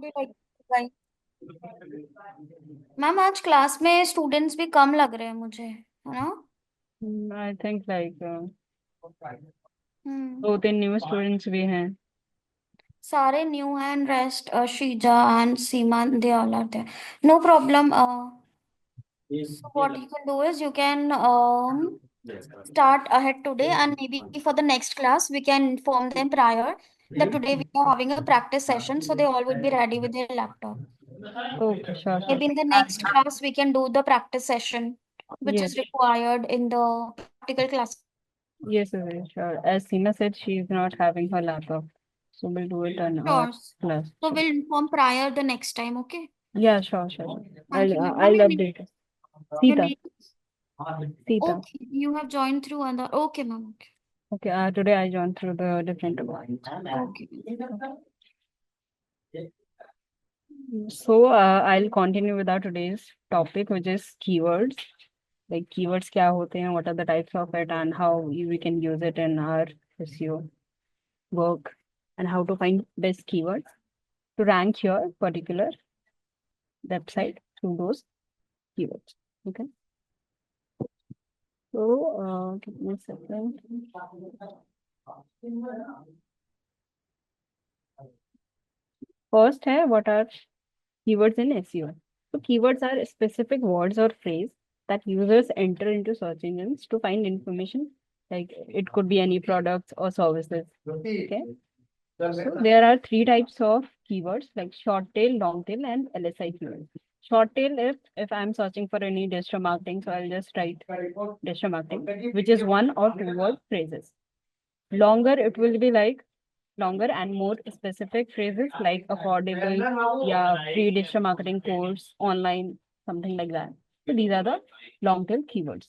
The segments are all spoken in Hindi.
be like, right. मैम आज क्लास में स्टूडेंट्स भी कम लग रहे हैं मुझे, है ना? I think like hmm. 2-3 new students भी हैं। सारे new and rest Sheeja and Seema they all are there, no problem. So what you can do is you can start ahead today, and maybe for the next class we can inform them prior that today we are having a practice session, so they all would be ready with their laptop. Okay, sure sure. Maybe in the next class we can do the practice session which is yes, required in the practical class. yes, sure. As Seema said, she is not having her laptop, so we'll do it on our Sure. class. So Sure. we'll inform prior the next time, okay? Yeah, sure, sure. Thank you, ma'am. Ma'am, I'll update it. your Sita, name? Sita. Okay, you have joined through other. Okay, ma'am. Okay. Okay. Today I joined through the different one. Okay. So I'll continue with our today's topic, which is keywords. Like keywords, क्या होते हैं? What are the types of it, and how we can use it in our SEO work, and how to find best keywords to rank your particular website through those keywords. Okay. So, give me a second. First है, what are keywords in SEO? So keywords are specific words or phrase that users enter into search engines to find information. Like it could be any products or services. Okay. So there are three types of keywords like short tail, long tail, and LSI keywords. Short tail, if I'm searching for any digital marketing, so I'll just write digital marketing, which is one or two word phrases. Longer, it will be like longer and more specific phrases like affordable, yeah, free digital marketing course, online, something like that. So these are the long tail keywords.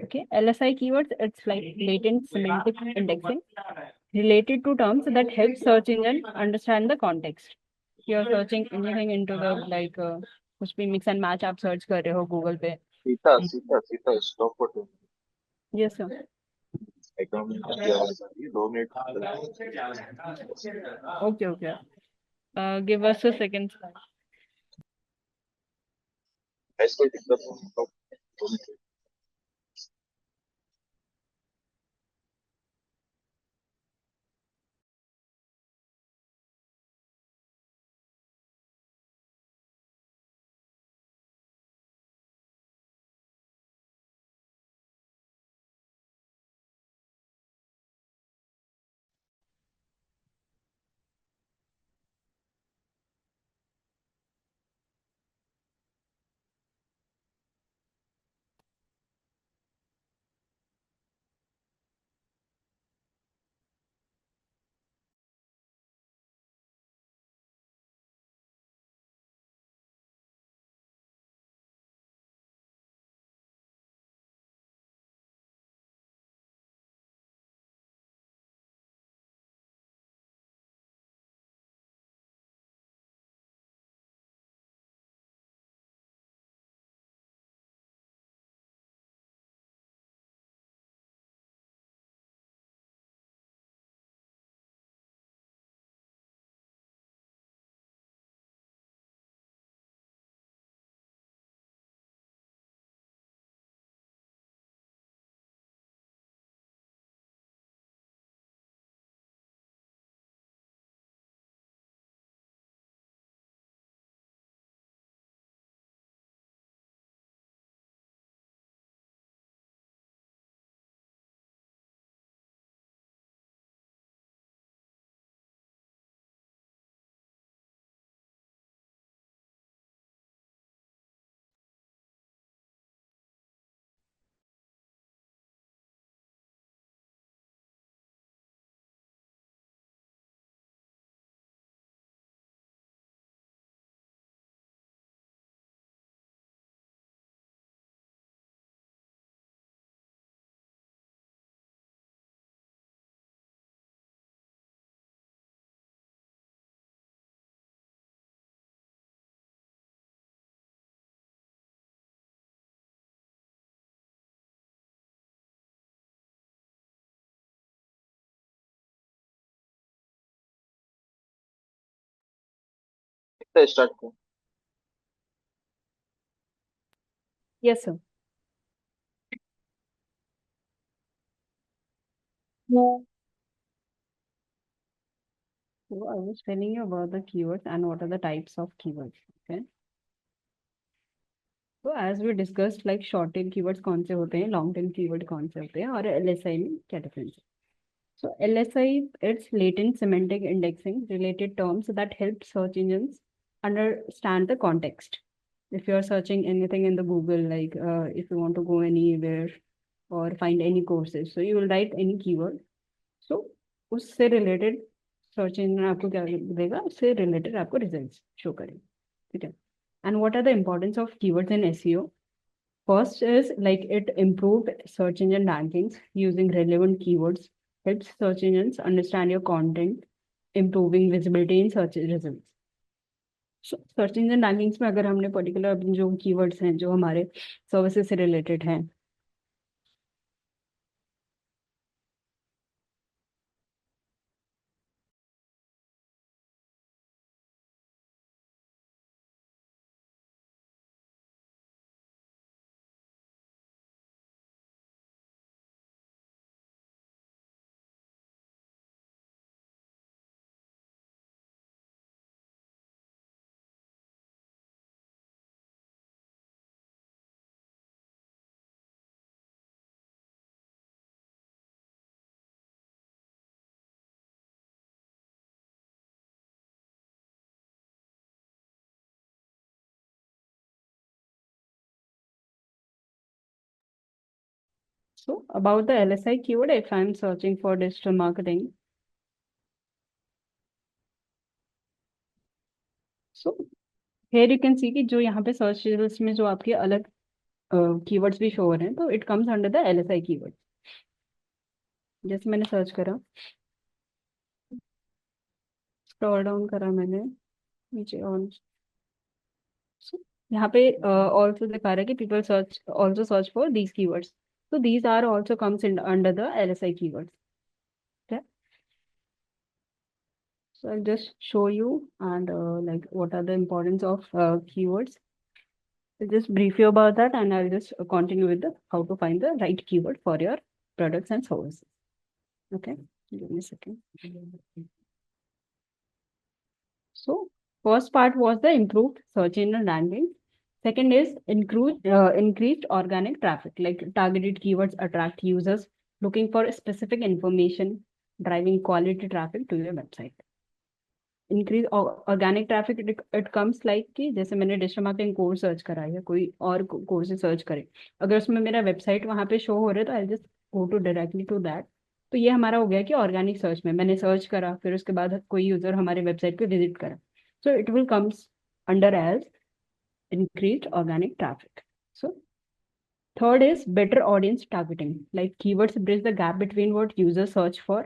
Okay, LSI keywords, it's like latent semantic indexing related to terms that help search engine understand the context. You're searching anything into the like कुछ भी mix and match आप search कर रहे हो Google पे. Sita Sita Sita stop for 2 minute. Yes, sir. Background की आवाज आ रही है, 2 minute. Okay, okay. Give us a second. ऐसे दिक्कत हो 2 मिनट। से स्टार्ट करें? Yes sir. So I was telling you about the keywords and what are the types of keywords. Okay. So as we discussed, like short tail keywords कौन से होते हैं, long tail keyword कौन से होते हैं, और LSI में क्या difference है. So LSI, it's latent semantic indexing, related terms that help search engines understand the context. If you are searching anything in the Google, like if you want to go anywhere or find any courses, so you will write any keyword. So उससे related सर्च इंजन आपको क्या देगा, उससे रिलेटेड आपको रिजल्ट्स शो करेगा. ठीक है. And what are the importance of keywords in SEO. First is like it improved search engine rankings using relevant keywords, helps search engines understand your content, improving visibility in search results. So search engine rankings में अगर हमने पर्टिकुलर जो कीवर्ड्स हैं जो हमारे सर्विसेज से रिलेटेड हैं, so about the LSI keyword, if I'm searching for digital marketing, so here you can see कि जो यहाँ पे सर्च रिजल्ट्स में जो आपके अलग कीवर्ड्स भी शो हो रहे हैं, तो it comes under the LSI keyword. जैसे मैंने सर्च करा, स्क्रॉल डाउन करा मैंने नीचे और यहाँ पे ऑल्सो दिखा रहा है कि people search also search for these keywords, so these are also comes in under the LSI keywords. Okay. So I'll just show you and like what are the importance of keywords. I'll just brief you about that and I'll just continue with the how to find the right keyword for your products and services. Okay, give me a second. So first part was the improved search engine ranking. Second is increased organic traffic, like targeted keywords attract users looking for specific information, driving quality traffic to your website. Increase organic traffic, it comes like कि जैसे मैंने डिजिटल मार्केटिंग कोर्स सर्च करा या कोई और कोर्स सर्च करे, अगर उसमें मेरा वेबसाइट वहाँ पे शो हो रहा है तो I just go to directly to that. तो ये हमारा हो गया कि ऑर्गेनिक सर्च में मैंने सर्च करा, फिर उसके बाद कोई यूजर हमारे वेबसाइट पे विजिट करा, so it will comes under as increased organic traffic. So third is better audience targeting, like keywords bridge the gap between what users search for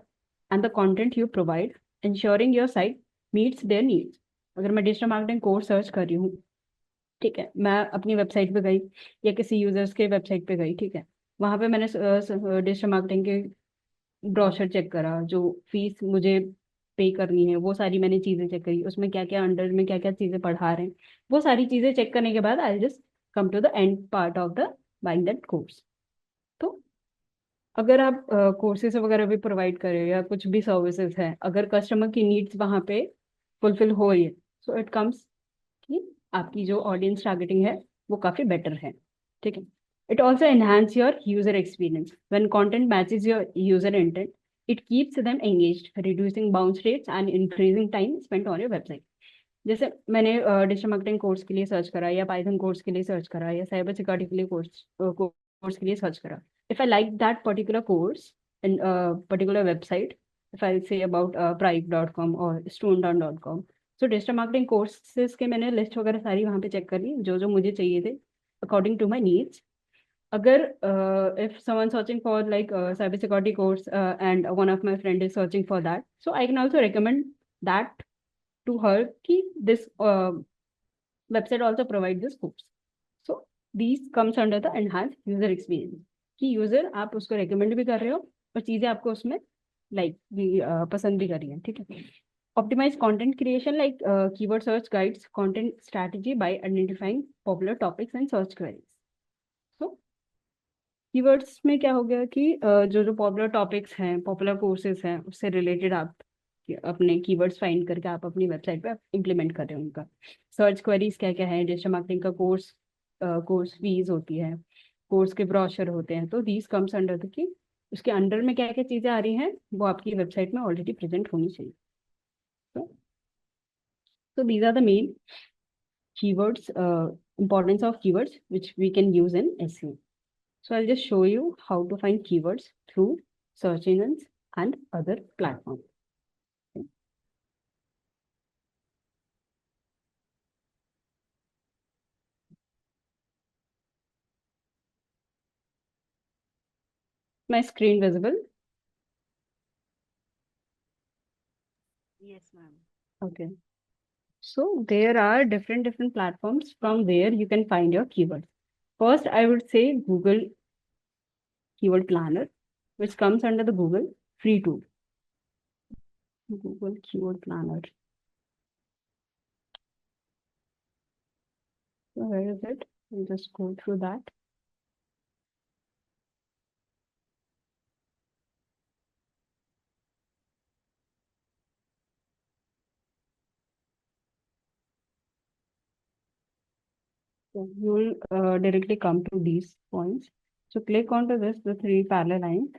and the content you provide, ensuring your site meets their needs. अगर मैं डिजिटल मार्केटिंग कोर्स सर्च कर रही हूँ, ठीक है, मैं अपनी वेबसाइट पे गई या किसी यूजर्स के वेबसाइट पे गई, ठीक है, वहां पे मैंने डिजिटल मार्केटिंग के ब्रोशर चेक करा, जो फीस मुझे पे करनी है वो सारी मैंने चीजें चेक करी, उसमें क्या क्या अंडर में क्या क्या चीजें पढ़ा रहे हैं, वो सारी चीजें चेक करने के बाद I just come to the end part of the buying that course. तो अगर आप कोर्सेज वगैरह भी प्रोवाइड कर रहे हो या कुछ भी सर्विसेज है, अगर कस्टमर की नीड्स वहाँ पे फुलफिल हो रही है, सो इट कम्स कि आपकी जो ऑडियंस टारगेटिंग है वो काफ़ी बेटर है. ठीक है. It also enhance your user experience when content matches your user intent. It keeps them engaged, reducing bounce rates and increasing time spent on your website. जैसे मैंने डिजिटल मार्केटिंग कोर्स के लिए सर्च करा या पाइथन कोर्स के लिए सर्च करा या साइबर सिक्योरिटी के लिए कोर्स के लिए सर्च करा. If I like that particular course in a particular website, if I say about prive.com or student.com, so digital marketing courses के मैंने लिस्ट वगैरह सारी वहाँ पे चेक कर ली जो जो मुझे चाहिए थे according to my needs. अगर if someone searching for like cyber security course and one of my friend is searching for that, so I can also recommend that to her कि this website also provide this course. So these comes under the enhanced user experience कि यूजर आप उसको रेकमेंड भी कर रहे हो और चीजें आपको उसमें लाइक भी पसंद भी कर रही हैं. ठीक है. Optimize content creation like keyword search guides content strategy by identifying popular topics and search queries. So keywords में क्या हो गया कि जो जो पॉपुलर टॉपिक्स हैं, पॉपुलर कोर्सेज हैं, उससे रिलेटेड आप अपने कीवर्ड्स फाइंड करके आप अपनी वेबसाइट पे इम्प्लीमेंट कर रहे हो उनका। सर्च क्वेरीज क्या क्या है, डिजिटल मार्केटिंग का कोर्स फीस होती है, कोर्स के ब्रोशर होते हैं, तो these comes under the key उसके अंडर में क्या क्या चीजें आ रही हैं वो आपकी वेबसाइट में ऑलरेडी प्रेजेंट होनी चाहिए। तो these are the main keywords, importance of keywords which we can use in SEO. So I'll just show you how to find keywords through search engines and other platforms. My screen visible? Yes, ma'am. Okay. So there are different platforms from where you can find your keywords. First, I would say Google Keyword Planner, which comes under the Google free tool. Google Keyword Planner. So where is it? We'll just go through that. So you will directly come to these points. So click onto this, the three parallel lines.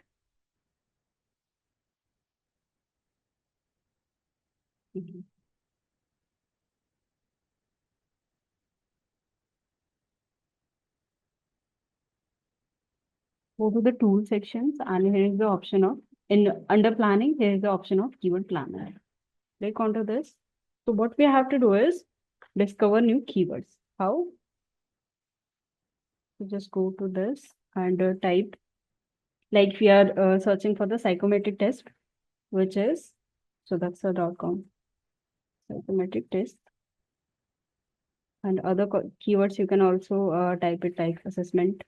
Go to the tool sections and here is the option of, in under planning, here is the option of keyword planner. Click onto this. So what we have to do is discover new keywords. How? So just go to this and type, like we are searching for the psychometric test, which is sudaksha.com. Psychometric test. And other keywords you can also type it like assessment.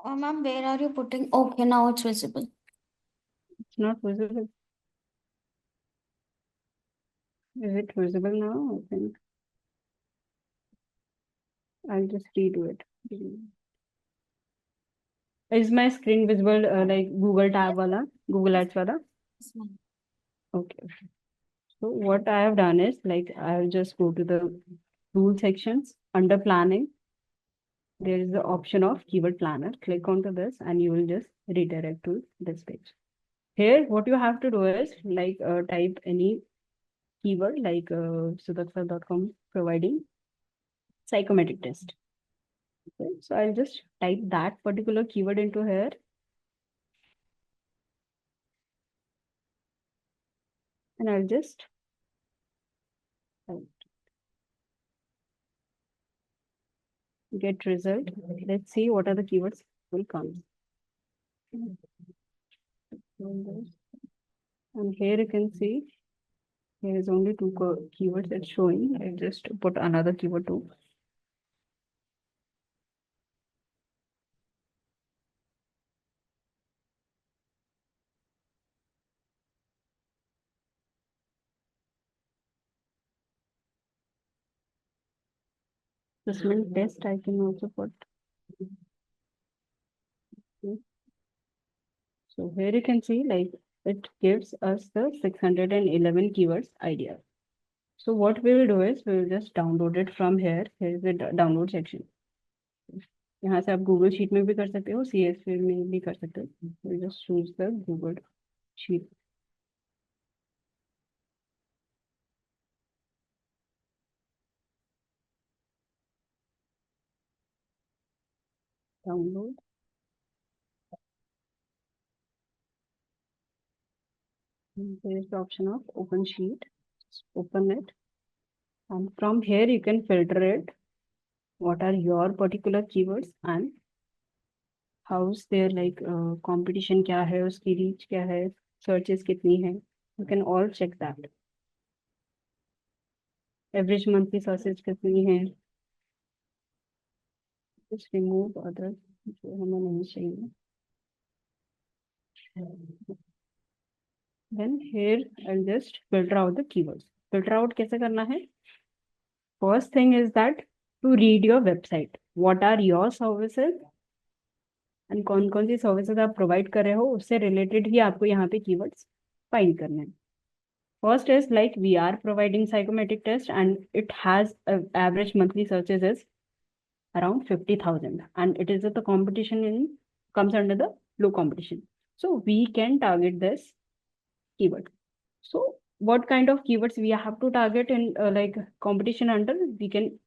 Ma'am, where are you putting? Okay, now it's visible. It's not visible. Is it visible now? I think. I'll just redo it. Is my screen visible like Google tab wala, Google Ads wala? Yes, ma'am. Okay. So what I have done is like I'll just go to the tool sections under planning. There is the option of keyword planner. Click onto this and you will just redirect to this page. Here, what you have to do is like type any keyword like sudaksha.com providing psychometric test. Okay. So I'll just type that particular keyword into here. And I'll just get result. Let's see what are the keywords will come. And here you can see there is only two keywords it's showing. I just put another keyword too. Assessment test I can also put. Okay. So here you can see like it gives us the 611 keywords idea. So what we will do is we will just download it from here. Here is the download section. यहाँ से आप गूगल शीट में भी कर सकते हो, CSV में भी कर सकते हो. We just choose the Google sheet. Download. And there is the option of open sheet. Just open it. And from here you can filter it. What are your particular keywords and how's their like competition क्या है, उसकी reach क्या है, searches कितनी है. You can all check that. Average monthly searches कितनी है. Just remove others जो हमें नहीं चाहिए. Then here I'll just filter out the keywords. Filter out कैसे करना है? First thing is that to read your website. What are your services and कौन कौन सी सर्विसेज आप प्रोवाइड कर रहे हो उससे रिलेटेड ही आपको यहाँ पे कीवर्ड्स फाइंड करने हैं. First is like we are providing psychometric test and it has a average monthly searches is around 50,000 and it is the competition in comes under the low competition. So we can target this keyword. So what kind of keywords we have to target in like competition under? We can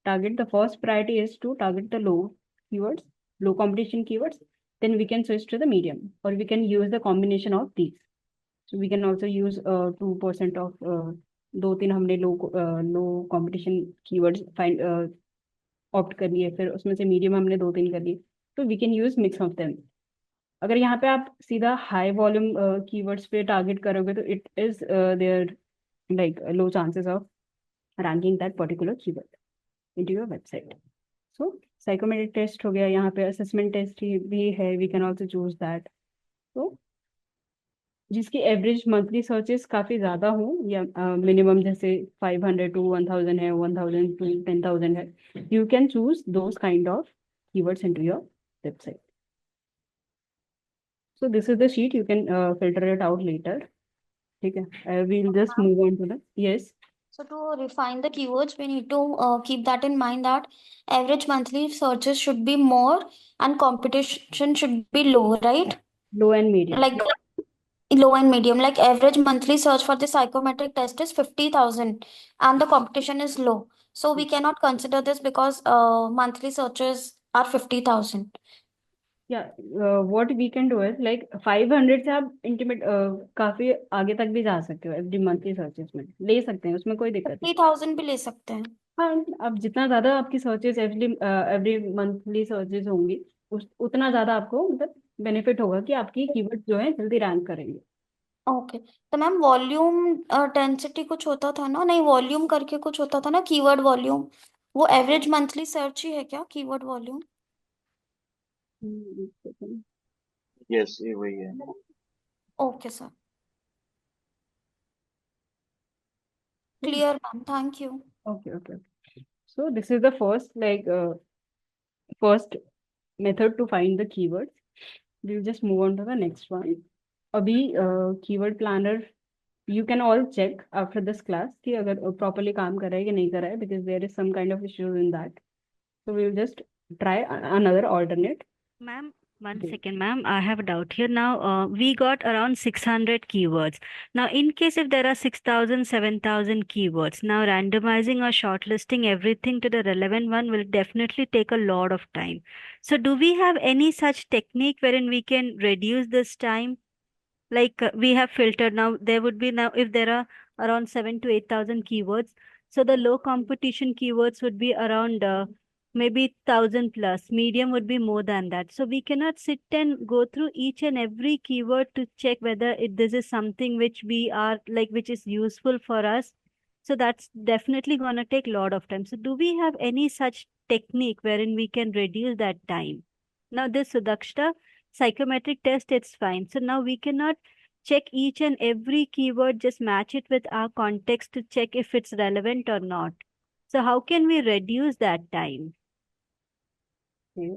target the first priority is to target the low keywords, low competition keywords. Then we can switch to the medium or we can use the combination of these. So we can also use 2% of दो तीन हमने लो कंपटीशन कीवर्ड्स फाइंड ऑप्ट कर लिए फिर उसमें से मीडियम हमने दो तीन कर लिए तो we can use mix of them. अगर यहाँ पे आप सीधा हाई वॉल्यूम कीवर्ड्स पे टारगेट करोगे तो it is there like low chances of ranking that particular keyword into your website. So psychometric test हो गया. यहाँ पे assessment test भी है. We can also choose that. So जिसकी एवरेज मंथली सर्चेस काफी ज्यादा हो या मिनिमम जैसे 500 to 1000 है 1000 to 10,000 है you can choose those kind of keywords into your website. So this is the sheet. You can filter it out later. ठीक है. We'll just move on to the yes. So to refine the keywords, we need to keep that in mind that average monthly searches should be more and competition should be low, right? Low and medium. Like low and medium. Like average monthly search for the psychometric test is 50,000 and the competition is low. So we cannot consider this because monthly searches are 50,000. Yeah, what we can do is like 500 से आप इंटीमेट काफी आगे तक भी जा सकते हो. एवरी मंथली सर्चेस में ले सकते हैं उसमें कोई दिक्कत नहीं. 50,000 भी ले सकते हैं. हाँ, अब जितना ज्यादा आपकी searches every every monthly searches होंगी उतना ज्यादा आपको मतलब बेनिफिट होगा कि आपकी कीवर्ड जो है जल्दी रैंक करेंगे. ओके. तो मैम वॉल्यूम डेंसिटी कुछ होता था ना, नहीं वॉल्यूम करके कुछ होता था ना, कीवर्ड वॉल्यूम, वो एवरेज मंथली सर्च ही है क्या कीवर्ड वॉल्यूम? एक second. यस ये वही है. Okay sir, clear ma'am, thank you. Okay. So this is the first method to find the keywords. We'll just move on to the next one. अभी keyword planner you can all check after this class कि अगर properly काम कर रहा है कि नहीं कर रहा है because there is some kind of issues in that. So we'll just try another alternate. Ma'am, one Okay. second, ma'am. I have a doubt here. Now, we got around 600 keywords. Now, in case if there are 6,000, 7,000 keywords, now randomizing or shortlisting everything to the relevant one will definitely take a lot of time. So, do we have any such technique wherein we can reduce this time? Like we have filtered now, there would be now if there are around 7 to 8,000 keywords. So the low competition keywords would be around maybe 1,000 plus. Medium would be more than that. So we cannot sit and go through each and every keyword to check whether this is something which we are like, which is useful for us. So that's definitely gonna take a lot of time. So do we have any such technique wherein we can reduce that time? Now this Sudakshta psychometric test, it's fine. So now we cannot check each and every keyword, just match it with our context to check if it's relevant or not. So how can we reduce that time? Okay,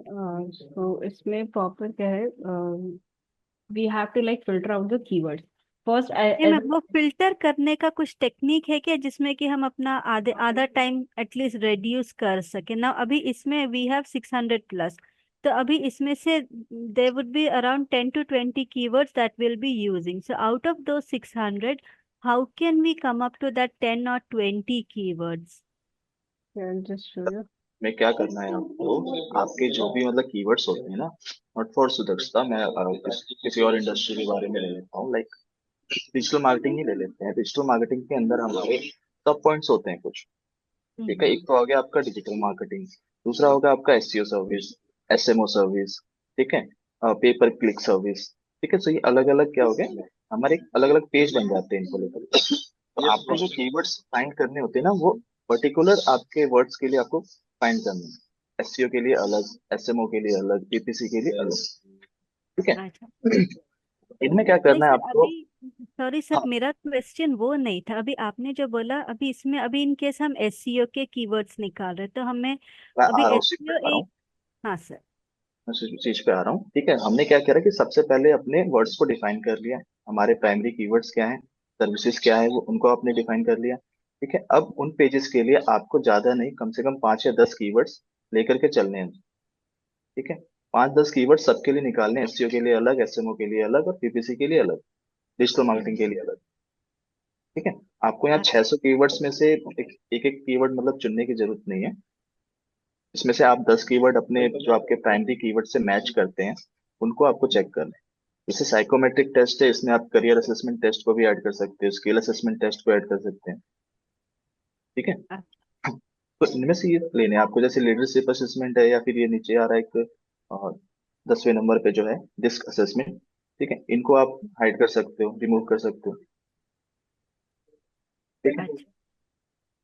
so इसमें proper क्या है? We have to like filter out the keywords. First, नहीं मैम, वो फिल्टर करने का कुछ टेक्निक है क्या जिसमें कि हम अपना आधा टाइम एटलीस्ट रिड्यूस कर सके ना? अभी इसमें वी हैव 600 प्लस, तो अभी इसमें से there would be around 10 to 20 keywords that we'll be using. So out of those 600, how can we come up to that 10 or 20 keywords? I'll just show you. में क्या करना है आपको, आपके जो भी मतलब कीवर्ड्स होते हैं ना, नॉट फॉर सुदक्षता, मैं किसी और इंडस्ट्री के बारे में ले लेता हूँ. लाइक डिजिटल मार्केटिंग ही ले लेते हैं. डिजिटल मार्केटिंग के अंदर हमारे सब पॉइंट्स होते हैं कुछ. ठीक है, एक तो हो गया आपका डिजिटल मार्केटिंग, दूसरा होगा आपका एसईओ सर्विस, एसएमओ सर्विस, ठीक है, पेपर क्लिक सर्विस. ठीक है, तो ये अलग अलग क्या हो गए हमारे, अलग अलग पेज बन जाते हैं इनको लेकर. तो आपको जो कीवर्ड्स फाइंड करने होते हैं ना, वो पर्टिकुलर आपके वर्ड्स के लिए आपको फाइंड करना है. एसईओ के लिए अलग, एसएमओ के लिए अलग, पीपीसी के लिए अलग. ठीक है, अच्छा. इनमें क्या नहीं करना है सर, आपको. अभी सॉरी सर, हाँ, मेरा क्वेश्चन वो नहीं था। अभी आपने जो बोला, अभी इसमें अभी इन केस हम एससीओ के कीवर्ड्स निकाल रहे, तो हमें मैं अभी आ रहा हूँ उसी पे एससीओ आ रहा हूँ। एक। हाँ सर। मैं उसी चीज पे आ रहा हूँ। ठीक है, हमने क्या करा कि सबसे पहले अपने वर्ड्स को डिफाइन कर लिया। हमारे प्राइमरी कीवर्ड्स क्या हैं, सर्विसेज क्या है, वो उनको आपने डिफाइन कर लिया। ठीक है, अब उन पेजेस के लिए आपको ज्यादा नहीं, कम से कम 5 या 10 कीवर्ड्स लेकर के चलने हैं। ठीक है, 5-10 कीवर्ड सबके लिए निकालने हैं, एसईओ के लिए अलग, एसएमओ के लिए अलग और पीपीसी के लिए अलग, डिजिटल मार्केटिंग के लिए अलग। ठीक है, आपको यहाँ अ- 600 कीवर्ड्स में से एक एक कीवर्ड मतलब चुनने की जरूरत नहीं है। इसमें से आप 10 कीवर्ड अपने जो आपके प्राइमरी कीवर्ड से मैच करते हैं उनको आपको चेक करना है। जैसे साइकोमेट्रिक टेस्ट है, इसमें आप करियर असेसमेंट टेस्ट को भी ऐड कर सकते हो, स्किल असेसमेंट टेस्ट को ऐड कर सकते हैं। ठीक है, अ- तो इनमें से ये लेने हैं आपको, जैसे लीडरशिप असेसमेंट है, या फिर ये नीचे आ रहा है एक 10वें नंबर पे जो है डिस्क असेसमेंट। ठीक है, इनको आप हाइड कर सकते हो, रिमूव कर सकते हो। ठीक है। अच्छा।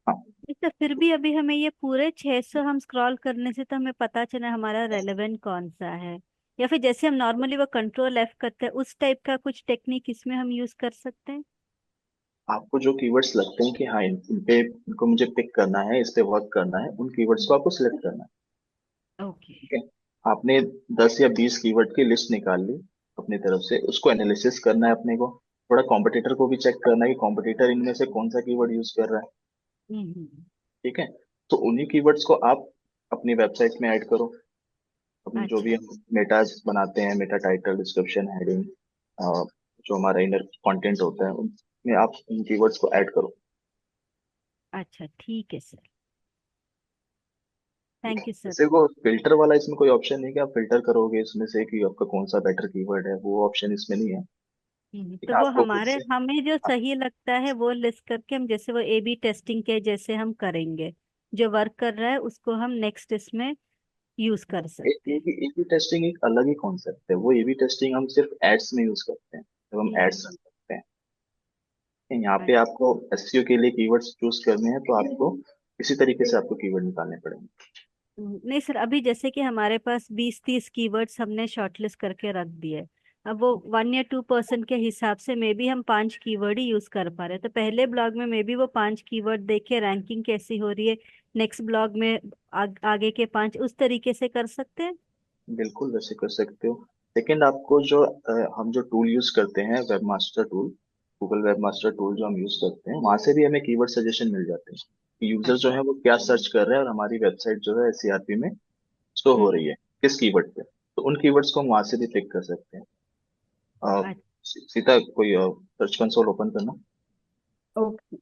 हाँ, नहीं तो फिर भी अभी हमें ये पूरे 600 हम स्क्रॉल करने से तो हमें पता चला हमारा रेलेवेंट कौन सा है। या फिर जैसे हम नॉर्मली वो कंट्रोल एफ करते हैं, उस टाइप का कुछ टेक्निक इसमें हम यूज कर सकते हैं। आपको जो कीवर्ड्स लगते हैं कि हाँ इन पे इनको मुझे पिक करना है, इस पे वर्क करना है, उन कीवर्ड्स को आपको सिलेक्ट करना है। ओके। ठीक है, आपने 10 या 20 कीवर्ड की लिस्ट निकाल ली अपनी तरफ से, उसको एनालिसिस करना है अपने को। थोड़ा कॉम्पिटिटर को भी चेक करना है कि कॉम्पिटिटर इनमें से कौन सा कीवर्ड यूज कर रहा है। हम्म। ठीक है, तो उन्हीं कीवर्ड्स को आप अपनी वेबसाइट में ऐड करो। अपनी जो अच्छा। भी हम मेटाज बनाते हैं, मेटा टाइटल, डिस्क्रिप्शन, हेडिंग, जो हमारा इनर कंटेंट होता है, उनमें आप इन कीवर्ड्स को ऐड करो। अच्छा ठीक है सर। ठीक थैंक है, यू सर। जैसे वो फिल्टर वाला इसमें कोई ऑप्शन नहीं कि आप फिल्टर करोगे इसमें से कि आपका कौन सा बेटर कीवर्ड है, वो ऑप्शन इसमें नहीं है। ठीक तो है, वो आपको खुद हमारे से। हमें जो सही लगता है वो लिस्ट करके हम, जैसे वो ए बी टेस्टिंग के जैसे हम करेंगे, जो वर्क कर रहा है उसको हम नेक्स्ट इसमें यूज कर सकते हैं। एबी टेस्टिंग एक अलग ही कॉन्सेप्ट है। वो एबी टेस्टिंग हम सिर्फ एड्स में यूज करते हैं, जब हम एड्स रन हम्म। करते हैं। यहाँ पे अच्छा। आपको एसईओ के लिए कीवर्ड्स चूज करने हैं, तो आपको इसी तरीके से आपको कीवर्ड निकालने पड़ेंगे। नहीं सर, अभी जैसे कि हमारे पास 20-30 कीवर्ड्स हमने शॉर्टलिस्ट करके रख दिए। अब वो 1 या 2% के हिसाब से मे बी हम 5 कीवर्ड ही यूज कर पा रहे हैं, तो पहले ब्लॉग में मे बी वो 5 कीवर्ड देखे रैंकिंग कैसी हो रही है, नेक्स्ट ब्लॉग में आगे के 5 उस तरीके से कर सकते हैं। बिल्कुल वैसे कर सकते हो। सेकंड, आपको जो हम जो टूल यूज करते हैं, webmaster tool, Google webmaster tool जो हम यूज करते हैं, वहां से भी हमें कीवर्ड सजेशन मिल जाते हैं कि यूजर जो अच्छा। है वो क्या सर्च कर रहे हैं और हमारी वेबसाइट जो है सीआरपी में शो हो हम्म। रही है किस कीवर्ड पे। तो उन कीवर्ड्स को हम वहां से भी पिक कर सकते हैं। अच्छा। सीधा कोई सर्च कंसोल ओपन करना। ओके।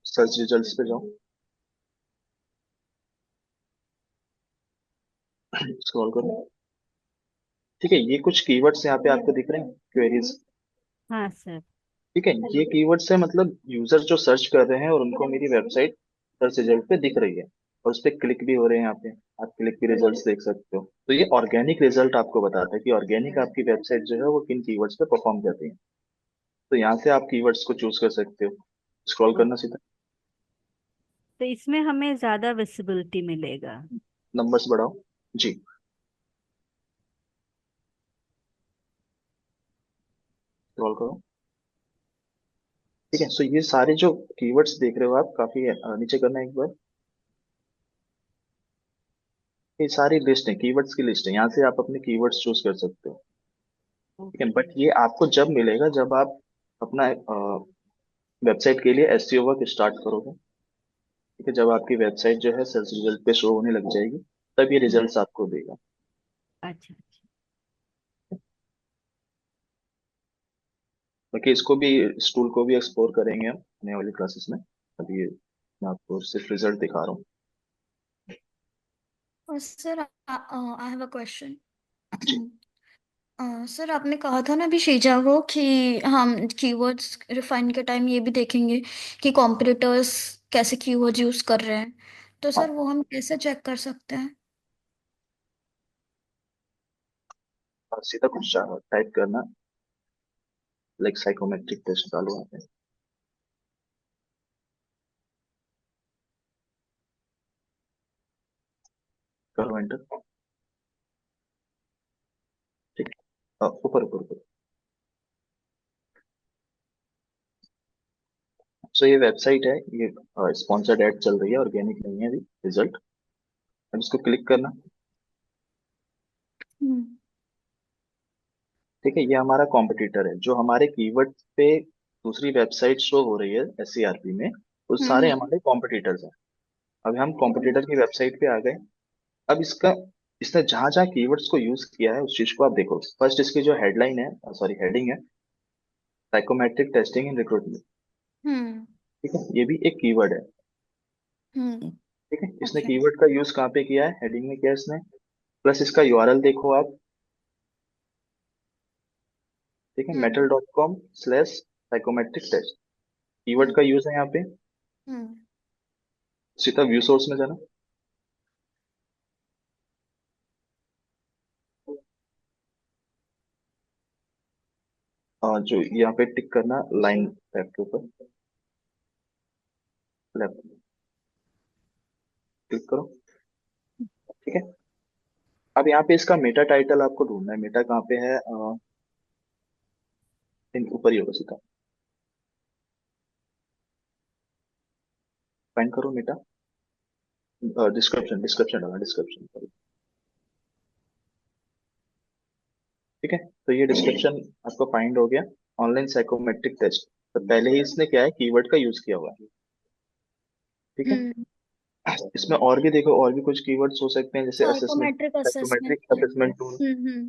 सर्च रिजल्ट्स पे जाओ, स्क्रॉल करो। ठीक है, ये कुछ कीवर्ड्स यहाँ पे आपको दिख रहे हैं, क्वेरीज। हाँ सर। ठीक है, ये कीवर्ड्स है, मतलब यूजर जो सर्च कर रहे हैं और उनको मेरी वेबसाइट सर्च रिजल्ट पे दिख रही है, और उस पर क्लिक भी हो रहे हैं। यहाँ पे आप क्लिक के रिजल्ट्स देख सकते हो। तो ये ऑर्गेनिक रिजल्ट आपको बताता है कि ऑर्गेनिक आपकी वेबसाइट जो है वो किन कीवर्ड्स पे परफॉर्म करती है। तो यहाँ से आप कीवर्ड्स को चूज कर सकते हो, स्क्रॉल ओ, करना सीधा। तो इसमें हमें ज्यादा विजिबिलिटी मिलेगा। नंबर्स बढ़ाओ जी, स्क्रॉल करो। ठीक है, सो ये सारे जो कीवर्ड्स देख रहे हो आप, काफी नीचे करना है एक बार। ये सारी लिस्ट है, कीवर्ड्स की लिस्ट है, यहाँ से आप अपने कीवर्ड्स चूज कर सकते हो। ठीक है, ओके। बट ये आपको जब मिलेगा जब आप अपना वेबसाइट के लिए एसईओ वर्क स्टार्ट करोगे। ठीक है, जब आपकी वेबसाइट जो है सर्च रिजल्ट पे शो होने लग जाएगी, तब ये हम्म। रिजल्ट्स आपको देगा। अच्छा अच्छा। बाकी इसको भी, इस टूल को भी एक्सप्लोर करेंगे हम आने वाली क्लासेस में। अभी मैं आपको सिर्फ रिजल्ट दिखा रहा हूँ। और sir I have a question. जी, सर आपने कहा था ना अभी शीजा को कि हम कीवर्ड्स रिफाइन के टाइम ये भी देखेंगे कि कॉम्पिटिटर्स कैसे कीवर्ड्स यूज कर रहे हैं, तो हाँ, सर वो हम कैसे चेक कर सकते हैं? सीधा कुछ टाइप करना, लाइक साइकोमेट्रिक टेस्ट डालो यहाँ पे, करो एंटर। ठीक, ऊपर ऊपर ऊपर। सो ये वेबसाइट है, ये स्पॉन्सर्ड एड चल रही है, ऑर्गेनिक नहीं है अभी रिजल्ट। अब इसको क्लिक करना। हम्म ठीक है, ये हमारा कॉम्पिटिटर है, जो हमारे कीवर्ड पे दूसरी वेबसाइट शो हो रही है SCRP में, वो सारे हम्म हमारे कॉम्पिटिटर्स हैं। अभी हम कॉम्पिटिटर की वेबसाइट पे आ गए। अब इसने जहां जहां कीवर्ड्स को यूज किया है उस चीज को आप देखो। फर्स्ट इसकी जो हेडलाइन है, सॉरी हेडिंग है, साइकोमेट्रिक टेस्टिंग इन रिक्रूटमेंट। हम्म ठीक है, ये भी एक कीवर्ड है। हम्म ठीक है, इसने ओके कीवर्ड का यूज कहाँ पे किया है, हेडिंग में किया है इसने। प्लस इसका URL देखो आप। ठीक है, हम्म metal.com/साइकोमेट्रिक टेस्ट, कीवर्ड हम्म का यूज है यहाँ पे। हम्म सीधा व्यू सोर्स में जाना। जो यहाँ पे टिक करना लाइन टैब के ऊपर, लेफ्ट क्लिक करो। ठीक है, अब यहाँ पे इसका मेटा टाइटल आपको ढूंढना है। मेटा कहाँ पे है, ऊपर ही होगा सीधा। फाइंड करो मेटा, डिस्क्रिप्शन डिस्क्रिप्शन डालना, डिस्क्रिप्शन। ठीक है, तो ये डिस्क्रिप्शन आपको फाइंड हो गया। ऑनलाइन साइकोमेट्रिक टेस्ट, तो पहले ही इसने क्या है, कीवर्ड का यूज किया हुआ है। ठीक है, हम्म इसमें और भी देखो, और भी कुछ कीवर्ड्स हो सकते हैं, जैसे assessment, psychometric assessment psychometric assessment tool. Hmm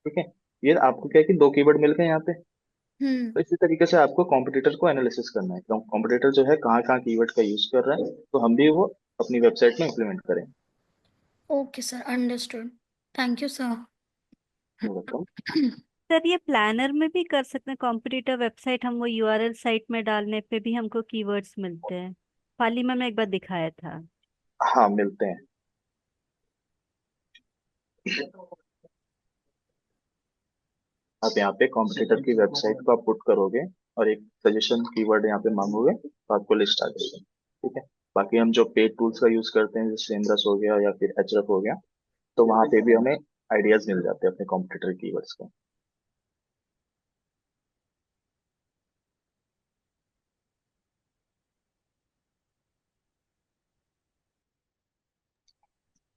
ठीक है, ये आपको क्या है कि दो कीवर्ड मिल गए यहाँ पे। हम्म तो इसी तरीके से आपको कॉम्पिटिटर को एनालिसिस करना है, कॉम्पिटिटर जो है कहाँ कहाँ कीवर्ड का यूज कर रहा है, तो हम भी वो अपनी वेबसाइट में इम्प्लीमेंट करें। Okay sir understood thank you sir बताओ। सर ये प्लानर में भी कर सकते हैं, कॉम्पिटिटर वेबसाइट हम वो यूआरएल साइट में डालने पे भी हमको कीवर्ड्स मिलते हैं। पाली में एक बार दिखाया था। हाँ, मिलते हैं। आप यहाँ पे कॉम्पिटिटर की वेबसाइट को आप पुट करोगे और एक सजेशन कीवर्ड यहाँ पे मांगोगे, तो आपको लिस्ट आ जाएगी। ठीक है, बाकी हम जो पेड टूल्स का यूज करते हैं, जैसे सेमरस हो गया या फिर एचरफ हो गया, तो वहां पे भी हमें आइडियाज मिल जाते हैं अपने कॉम्पिटिटर कीवर्ड्स के।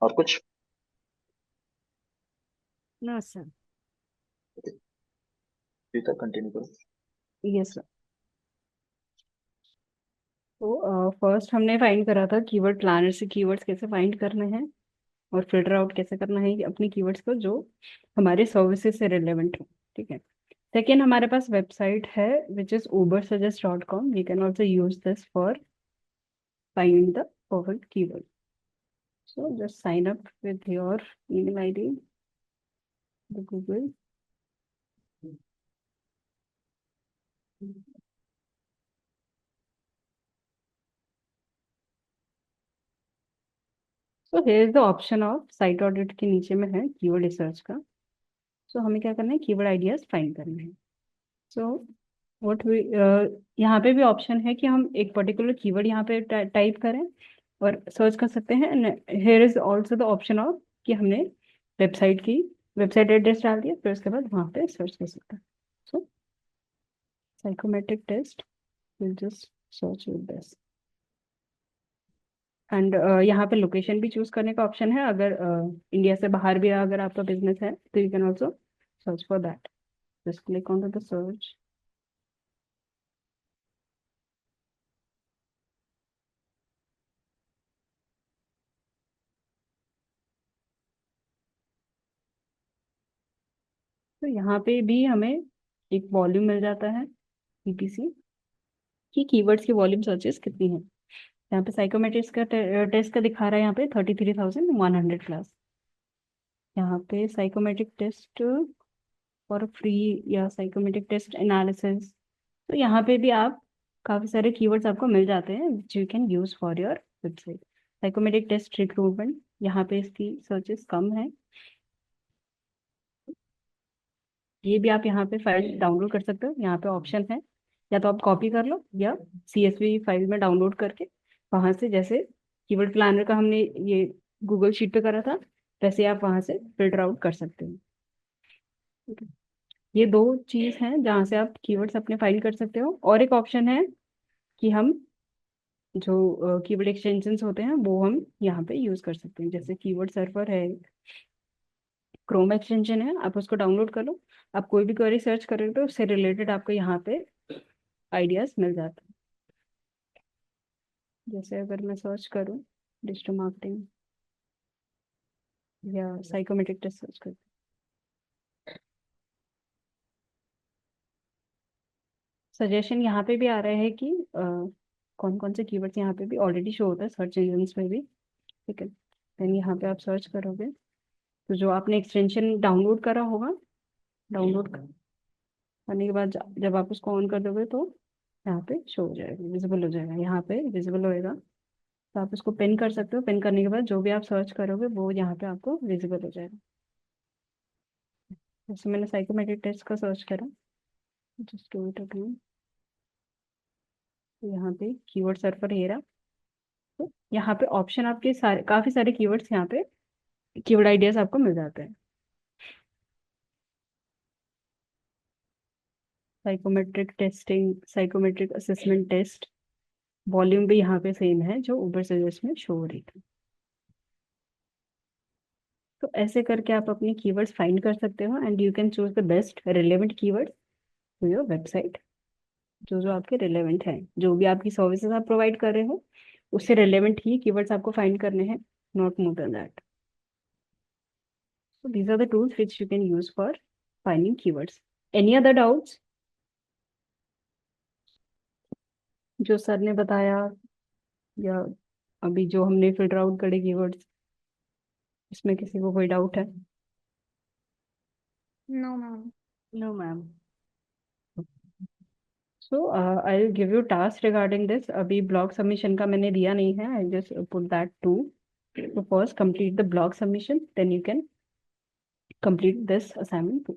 और कुछ? No sir. जी तक कंटिन्यू करो। Yes sir. तो फर्स्ट हमने फाइंड करा था कीवर्ड प्लानर से कीवर्ड्स कैसे फाइंड करने हैं और फिल्टर आउट कैसे करना है कि अपनी कीवर्ड्स को जो हमारे सर्विसेज से रिलेवेंट हो। ठीक है, सेकेंड हमारे पास वेबसाइट है which is ubersuggest.com. We can also use this for find the perfect keyword. So just sign up with your email ID, the Google. So here is the option of site audit के नीचे में है कीवर्ड रिसर्च का. So हमें क्या करना है, कीवर्ड आइडियाज फाइंड करने हैं. So what we यहाँ पे भी ऑप्शन है कि हम एक पर्टिकुलर कीवर्ड यहाँ पे टाइप करें और सर्च कर सकते हैं. here is also the option of कि हमने वेबसाइट एड्रेस डाल दिया, फिर उसके बाद वहाँ पे सर्च कर सकते हैं. So psychometric test, we'll just search with this. And यहाँ पे लोकेशन भी चूज करने का ऑप्शन है. अगर इंडिया से बाहर भी अगर आपका बिजनेस है तो you can also search for that. Just click on to the search. तो यहाँ पे भी हमें एक वॉल्यूम मिल जाता है PPC की कीवर्ड्स की वॉल्यूम सर्चेस कितनी है. यहाँ पे साइकोमेट्रिक्स का टेस्ट का दिखा रहा है यहाँ पे 33,100 प्लस. यहाँ पे साइकोमेट्रिक टेस्ट फॉर फ्री या साइकोमेट्रिक टेस्ट एनालिसिस. तो यहाँ पे भी आप काफी सारे कीवर्ड्स आपको मिल जाते हैं which you can use for your website. Psychometric test recruitment, यहाँ पे इसकी सर्चेस कम है. ये भी आप यहाँ पे फाइल डाउनलोड कर सकते हो, यहाँ पे ऑप्शन है, या तो आप कॉपी कर लो या CSV फाइल में डाउनलोड करके वहां से, जैसे कीवर्ड प्लानर का हमने ये गूगल शीट पे करा था, वैसे आप वहां से फिल्टर आउट कर सकते हो। ठीक है। ये दो चीज हैं जहाँ से आप कीवर्ड्स अपने फाइल कर सकते हो। और एक ऑप्शन है कि हम जो कीवर्ड एक्सटेंशंस होते हैं वो हम यहाँ पे यूज कर सकते हैं, जैसे कीवर्ड सर्वर है, क्रोम एक्सटेंशन है, आप उसको डाउनलोड कर लो। आप कोई भी क्वेरी सर्च करोगे तो उससे रिलेटेड आपको यहाँ पे आइडियाज मिल जाते हैं। जैसे अगर मैं सर्च करूँ डिजिटल मार्केटिंग या साइकोमेट्रिक टेस्ट सर्च करूँ, सजेशन यहाँ पे भी आ रहा है कि कौन कौन से कीवर्ड्स यहाँ पे भी ऑलरेडी शो होता है सर्च इंजन्स में भी। ठीक है, देन यहाँ पे आप सर्च करोगे तो जो आपने एक्सटेंशन डाउनलोड करा होगा, डाउनलोड करने के बाद जब आप उसको ऑन कर दोगे तो यहाँ पे शो हो जाएगा, विजिबल हो जाएगा, यहाँ पे विजिबल होएगा। तो आप उसको पिन कर सकते हो, पिन करने के बाद जो भी आप सर्च करोगे वो यहाँ पे आपको विजिबल हो जाएगा। जैसे मैंने साइकोमेट्रिक टेस्ट का सर्च करा, जस्ट डू इट अगेन, तो यहाँ पे कीवर्ड सर्वर ये रहा। तो यहाँ पे ऑप्शन आपके सारे, काफी सारे कीवर्ड्स यहाँ पे, कीवर्ड आइडियाज आपको मिल जाते हैं। Psychometric testing, psychometric assessment test, volume भी यहाँ पे सेम है जो ऊपर सजेस्ट में शो हो रही थी। तो ऐसे करके आप अपने कीवर्ड्स फाइंड कर सकते हो and you can choose the best relevant keyword to your website, जो जो आपके रिलेवेंट हैं, जो भी आपकी सर्विसेज आप प्रोवाइड कर रहे हो उससे रिलेवेंट ही कीवर्ड्स आपको फाइंड करने हैं, not more than that. So these are the tools which you can use for finding keywords. Any other doubts? जो सर ने बताया या अभी जो हमने फिल्टर आउट करे कीवर्ड्स, इसमें किसी को कोई डाउट है? No, ma'am. No ma'am. So I will give you task regarding this. अभी ब्लॉग सबमिशन का मैंने दिया नहीं है, I just put that too. So first complete the blog submission, then you can complete this assignment too.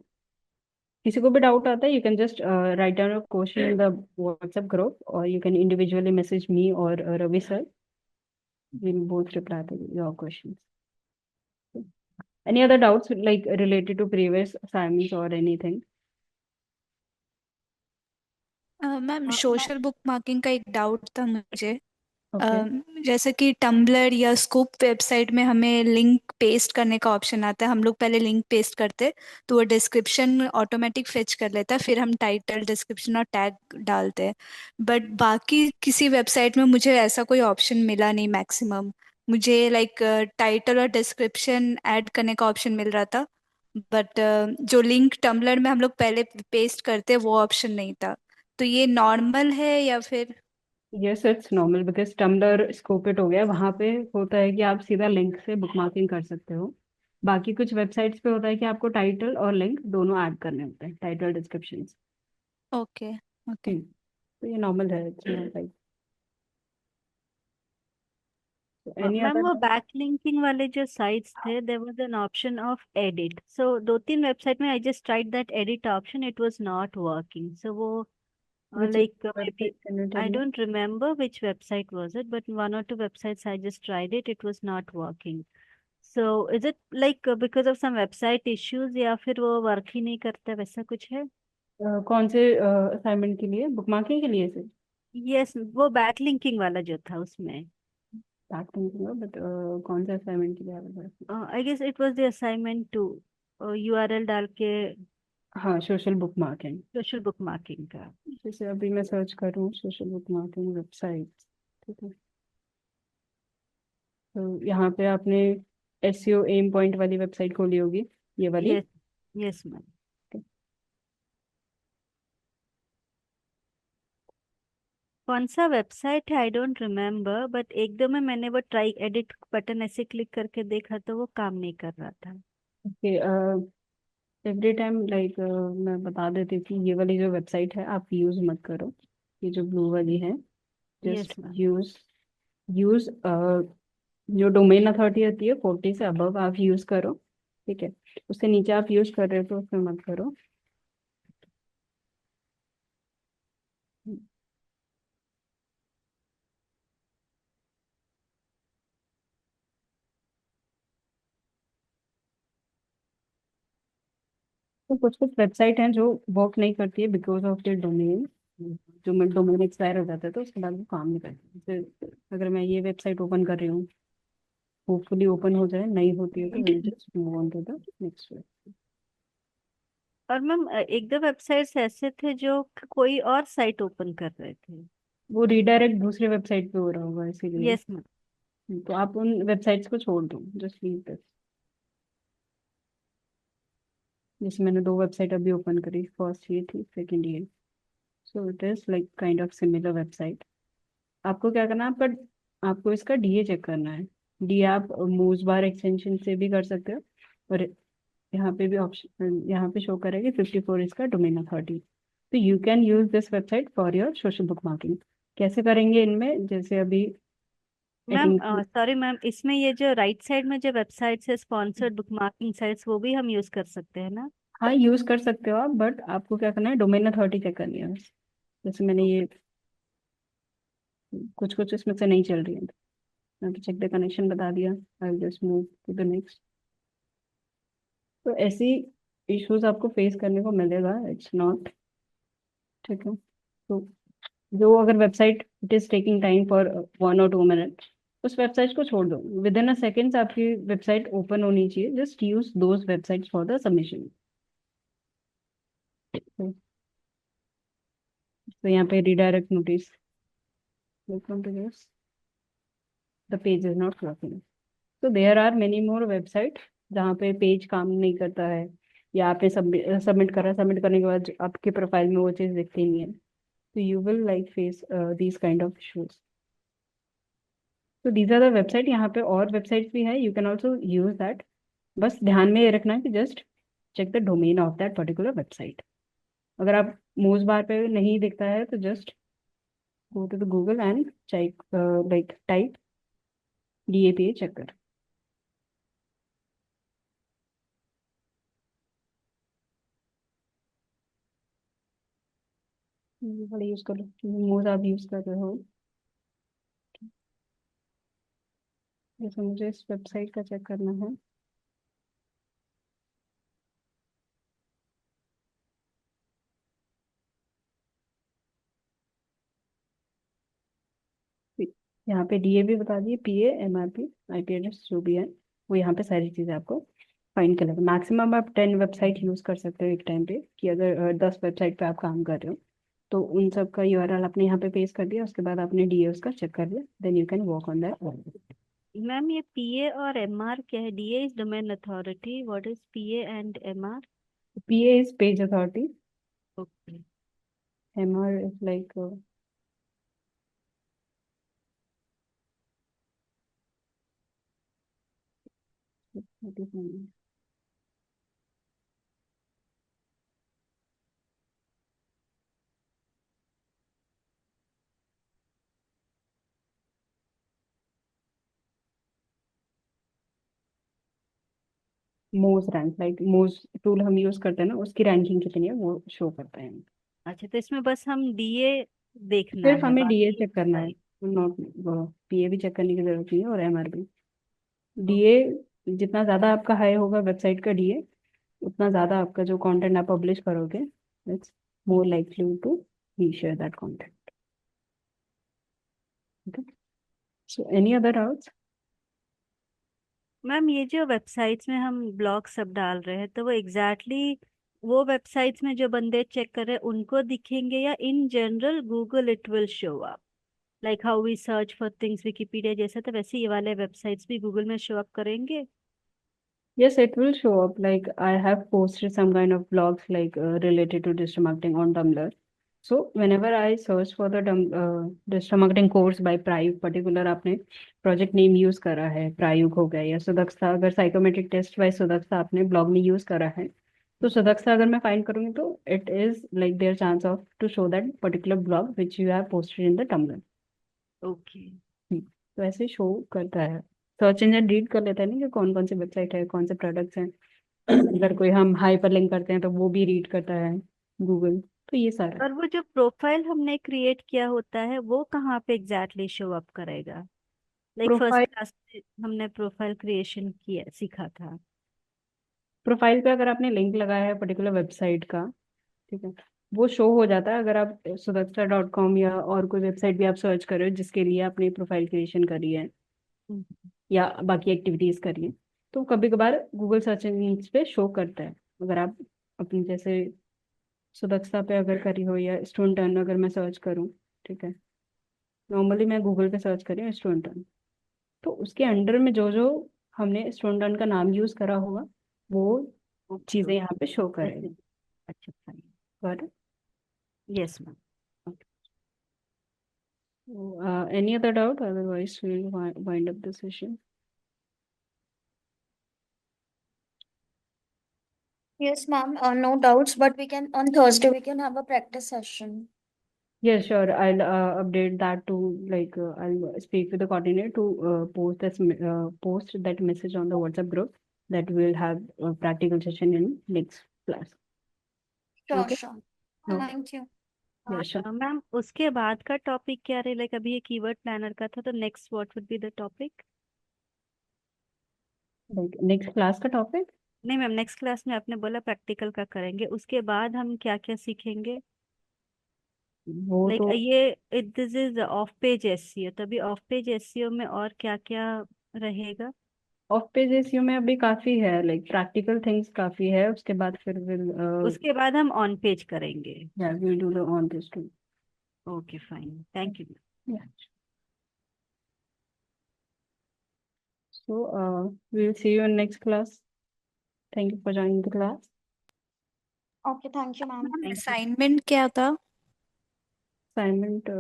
किसी को भी डाउट आता है, you can just write down a question in the WhatsApp group, or you can individually message me or Ravi sir. We'll both reply to your questions. Any other doubts like related to previous assignments or anything? Ma'am social book marking का एक डाउट था मुझे। Okay. जैसे कि टम्बलर या स्कूप वेबसाइट में हमें लिंक पेस्ट करने का ऑप्शन आता है, हम लोग पहले लिंक पेस्ट करते तो वो डिस्क्रिप्शन ऑटोमेटिक फेच कर लेता है, फिर हम टाइटल, डिस्क्रिप्शन और टैग डालते हैं। बट बाकी किसी वेबसाइट में मुझे ऐसा कोई ऑप्शन मिला नहीं। मैक्सिमम मुझे लाइक टाइटल और डिस्क्रिप्शन ऐड करने का ऑप्शन मिल रहा था, बट जो लिंक टम्बलर में हम लोग पहले पेस्ट करते वो ऑप्शन नहीं था। तो ये नॉर्मल है या फिर? Yes, it's normal because Tumblr scope it हो गया, वहां पे होता है कि आप सीधा लिंक से बुकमार्किंग कर सकते हो। बाकी कुछ वेबसाइट्स पे होता है कि आपको टाइटल और लिंक दोनों ऐड करने होते हैं, टाइटल डिस्क्रिप्शन। Okay okay. तो ये नॉर्मल है, it's not like any ma'am वो अदर। बैकलिंकिंग वाले जो साइट्स थे, there was an option of edit, so दो तीन वेबसाइट में I just tried that edit option, it was not working, so वो Which like maybe website can you I tell me? don't remember which website was it, but one or two websites I just tried it, it was not working. So is it like because of some website issues या फिर वो वर्क ही नहीं करता, वैसा कुछ है? कौन से असाइनमेंट के लिए, बुकमार्किंग के लिए से? यस, वो बैकलिंकिंग वाला जो था उसमें। बट कौन से असाइनमेंट के लिए आ रहा है? I guess it was the assignment to URL डाल के हाँ, सोशल बुकमार्किंग। सोशल बुकमार्किंग का। जैसे अभी मैं सर्च करूँ सोशल बुकमार्किंग वेबसाइट, ठीक है, तो यहाँ पे आपने SEO एम पॉइंट वाली वेबसाइट खोली होगी, ये वाली। Yes yes ma'am. कौन सा वेबसाइट है आई डोंट रिमेम्बर, बट एक दो में मैंने वो ट्राई एडिट बटन ऐसे क्लिक करके देखा तो वो काम नहीं कर रहा था। ओके, एवरी टाइम लाइक मैं बता देती थी, ये वाली जो वेबसाइट है आप यूज मत करो, ये जो ब्लू वाली है, yes just ma'am. Use use जो डोमेन अथॉरिटी होती है 40 से अबव आप यूज करो, ठीक है। उससे नीचे आप यूज कर रहे हो तो उसमें मत करो। तो कुछ कुछ वेबसाइट हैं जो वर्क नहीं करती है बिकॉज ऑफ द डोमेन। जो डोमेन एक्सपायर हो जाता है तो उसके बाद वो काम नहीं करती। जैसे अगर मैं ये वेबसाइट ओपन कर रही हूँ, होपफुली ओपन हो जाए, नहीं होती है तो will just move on to the next web. और मैम एक दो वेबसाइट्स ऐसे थे जो कोई और साइट ओपन कर रहे थे। वो रिडायरेक्ट दूसरे वेबसाइट पे हो रहा होगा इसीलिए। Yes ma'am. तो आप उन वेबसाइट्स को छोड़ दो, जस्ट लीव दिस। जैसे मैंने दो वेबसाइट अभी ओपन करी, फर्स्ट ये थी, सेकंड ये। So it is like kind of similar website. आपको क्या करना है, आपका आपको इसका डीए चेक करना है। डीए आप मूव बार एक्सटेंशन से भी कर सकते हो, और यहाँ पे भी ऑप्शन, यहाँ पे शो करेगी 54 इसका डोमेन अथॉरिटी। तो you can use this website for your social book marking. कैसे करेंगे इनमें, जैसे अभी आई मैम थिंक। सॉरी मैम, इसमें ये जो राइट साइड में जो वेबसाइट्स है स्पॉन्सर्ड बुक मार्किंग साइट्स, वो भी हम यूज कर सकते हैं ना? हाँ, यूज कर सकते हो आप, बट आपको क्या करना है, डोमेन अथॉरिटी चेक करनी है बस। जैसे मैंने ये कुछ कुछ इसमें से नहीं चल रही है, मैंने चेक द कनेक्शन बता दिया। I will just move to the next. तो ऐसी इश्यूज आपको फेस करने को मिलेगा, इट्स नॉट, ठीक है। तो जो अगर website it is taking time for 1 or 2 minute, उस वेबसाइट को छोड़ दो। विद इन अ सेकेंड्स आपकी वेबसाइट ओपन होनी चाहिए। Just use those websites for the submission. तो यहाँ पे redirect notice, the page is not working. तो there are many more website जहाँ पे पेज काम नहीं करता है, या आपने सबमिट करा, सबमिट करने के बाद आपके प्रोफाइल में वो चीज़ दिखती नहीं है। तो you will like face these kind of issues. तो दीज आर द वेबसाइट। यहाँ पे और वेबसाइट्स भी है, you can also use that. बस ध्यान में ये रखना है कि just check the domain of that particular website. अगर आप मूव बार पे नहीं दिखता है तो just go to the Google and check, like type DAPA checker. ये वाला यूज करो, मूव आप यूज कर रहे हो। जैसे मुझे इस वेबसाइट का चेक करना है। यहाँ पे DA भी बता दिए, PA MRP IP एड्रेस जो भी है, वो यहाँ पे सारी चीज़ें आपको फाइंड कर लेगा। मैक्सिमम आप 10 वेबसाइट यूज़ कर सकते हो एक टाइम पे, कि अगर 10 वेबसाइट पे आप काम कर रहे हो तो उन सब का URL आपने यहाँ पे पेस्ट कर दिया, उसके बाद आपने DA उसका चेक कर लिया, then you can work on that. Ma'am ये पीए और एमआर क्या है? DA is domain authority, what is PA and MR? PA is page authority, okay. MR is like Moz rank, like Moz tool हम यूज करते हैं ना, उसकी रैंकिंग कितनी है वो शो करता है। अच्छा, तो इसमें बस हम डीए देखना सिर्फ है, हमें DA बाकी चेक करना है, सारी। नॉट PA भी चेक करने की जरूरत नहीं है, और MR भी। DA जितना ज्यादा आपका हाई होगा वेबसाइट का DA, उतना ज्यादा आपका जो कंटेंट आप पब्लिश करोगे, it's more likely to be share that content. Okay, so any other doubts? Ma'am ये जो वेबसाइट्स में हम ब्लॉग सब डाल रहे हैं, तो वो एग्जैक्टली वो वेबसाइट्स में जो बंदे चेक कर रहे हैं उनको दिखेंगे, या in general Google it will show up? Like how we search for things Wikipedia जैसा, तो वैसे ये वाले वेबसाइट्स भी गूगल में शो अप करेंगे? Yes, it will show up. Like I have posted some kind of blogs like related to digital marketing on Tumblr. So whenever I search for the digital marketing course by Prayug, particular आपने project name use करा है, प्रायुग हो गया, या सुदक्षा, अगर साइकोमेट्रिक टेस्ट बाय सुदक्षा आपने ब्लॉग में यूज करा है, तो सुदक्षा अगर मैं फाइंड करूंगी तो it is like there chance of to show that particular blog which you have posted in the Tumblr। Okay. तो ऐसे शो करता है। सर्च इंजन रीड कर लेता है नहीं कि कौन कौन सी वेबसाइट है, कौन से प्रोडक्ट्स हैं। अगर कोई हम हाइपर लिंक करते हैं तो वो भी रीड करता है गूगल। तो ये सारा और वो जो प्रोफाइल हमने क्रिएट किया होता है वो कहाँ पे एग्जैक्टली शो अप करेगा? Like first profile. क्लास में हमने प्रोफाइल क्रिएशन किया सीखा था। प्रोफाइल पे अगर आपने लिंक लगाया है पर्टिकुलर वेबसाइट का, ठीक है, वो शो हो जाता है। अगर आप sudaksha.com या और कोई वेबसाइट भी आप सर्च कर रहे हो जिसके लिए आपने प्रोफाइल क्रिएशन करी है या बाकी एक्टिविटीज करी है, तो कभी कभार गूगल सर्च इंजिन पे शो करता है। अगर आप अपनी जैसे सुदक्षा पे अगर करी हो या स्टोन टर्न अगर मैं सर्च करूँ, ठीक है, नॉर्मली मैं गूगल पे सर्च करी हूँ स्टोन टर्न, तो उसके अंडर में जो जो हमने स्टोन टर्न का नाम यूज करा होगा वो चीजें यहाँ पे शो करेंगी। अच्छा fine. Got it? Yes ma'am. Any other doubt? Otherwise, we'll wind up the session. Yes, ma'am. No doubts, but we can on Thursday we can have a practice session. Yeah, sure. I'll update that to like I'll speak with the coordinator to post that message on the WhatsApp group that we'll have a practical session in next class. Sure, Okay. sure. Okay. Thank you. Yeah, sure. Ma'am उसके बाद का टॉपिक क्या रहे? लाइक अभी ये कीवर्ड प्लानर का था, तो next what would be the topic? Like next class का topic? नहीं मैम, नेक्स्ट क्लास में आपने बोला प्रैक्टिकल का करेंगे, उसके बाद हम क्या क्या सीखेंगे? वो लाइक तो ये this is of page SEO, तभी ऑफ पेज एसईओ में और क्या क्या रहेगा? ऑफ पेज एसईओ में अभी काफी है, लाइक प्रैक्टिकल थिंग्स काफी है। उसके बाद फिर उसके बाद हम ऑन पेज करेंगे। we'll do the on this too. Okay fine, thank you. Yeah. So we'll see you in next class. Thank you for joining the class. Okay, thank you, ma'am. Thank you. Assignment क्या था? असाइनमेंट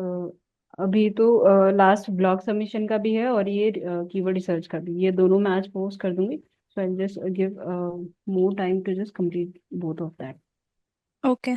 अभी तो लास्ट ब्लॉग सबमिशन का भी है और ये कीवर्ड रिसर्च का भी, ये दोनों मैं आज पोस्ट कर दूंगी। So I just give more time to just complete both of that. Okay